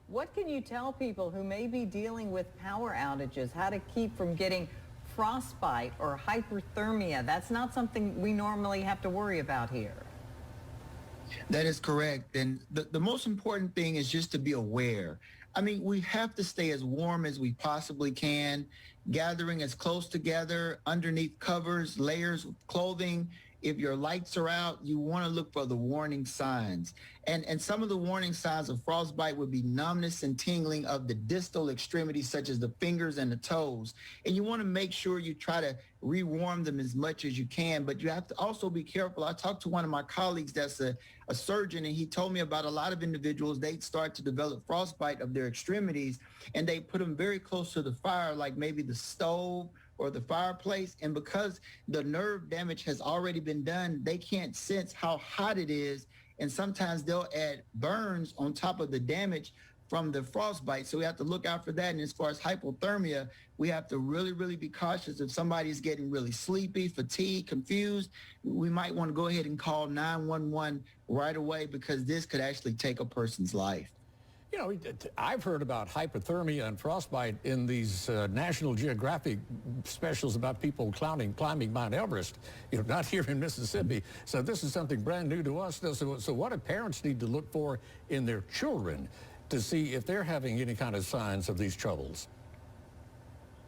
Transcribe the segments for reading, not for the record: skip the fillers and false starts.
What can you tell people who may be dealing with power outages, how to keep from getting frostbite or hyperthermia? That's not something we normally have to worry about here. That is correct. And the most important thing is just to be aware. I mean, we have to stay as warm as we possibly can, gathering as close together underneath covers, layers of clothing. If your lights are out, you want to look for the warning signs. And some of the warning signs of frostbite would be numbness and tingling of the distal extremities, such as the fingers and the toes. And you want to make sure you try to rewarm them as much as you can, but you have to also be careful. I talked to one of my colleagues that's a surgeon, and he told me about a lot of individuals, they start to develop frostbite of their extremities, and they put them very close to the fire, like maybe the stove or the fireplace. And because the nerve damage has already been done, they can't sense how hot it is. And sometimes they'll add burns on top of the damage from the frostbite. So we have to look out for that. And as far as hypothermia, we have to really, really be cautious. If somebody's getting really sleepy, fatigued, confused, we might want to go ahead and call 911 right away, because this could actually take a person's life. You know, I've heard about hypothermia and frostbite in these National Geographic specials about people climbing Mount Everest, you know, not here in Mississippi. So this is something brand new to us. So what do parents need to look for in their children to see if they're having any kind of signs of these troubles?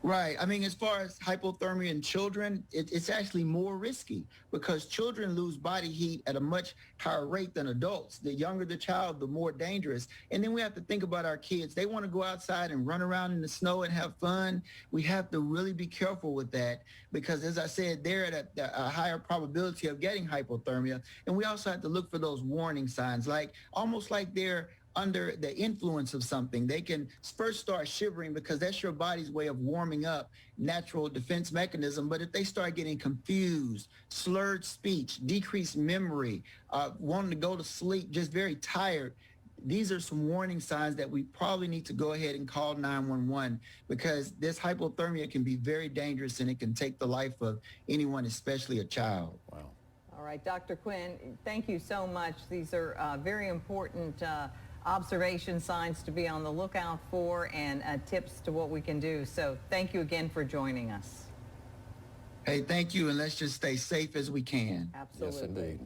Right. I mean, as far as hypothermia in children, it's actually more risky, because children lose body heat at a much higher rate than adults. The younger the child, the more dangerous. And then we have to think about our kids. They want to go outside and run around in the snow and have fun. We have to really be careful with that, because, as I said, they're at a higher probability of getting hypothermia. And we also have to look for those warning signs, like almost like they're under the influence of something. They can first start shivering, because that's your body's way of warming up, natural defense mechanism. But if they start getting confused, slurred speech, decreased memory, wanting to go to sleep, just very tired, these are some warning signs that we probably need to go ahead and call 911, because this hypothermia can be very dangerous, and it can take the life of anyone, especially a child. Wow. All right, Dr. Quinn, thank you so much. These are very important observation signs to be on the lookout for, and tips to what we can do. So thank you again for joining us. Hey, thank you, and let's just stay safe as we can. Absolutely. Yes, indeed.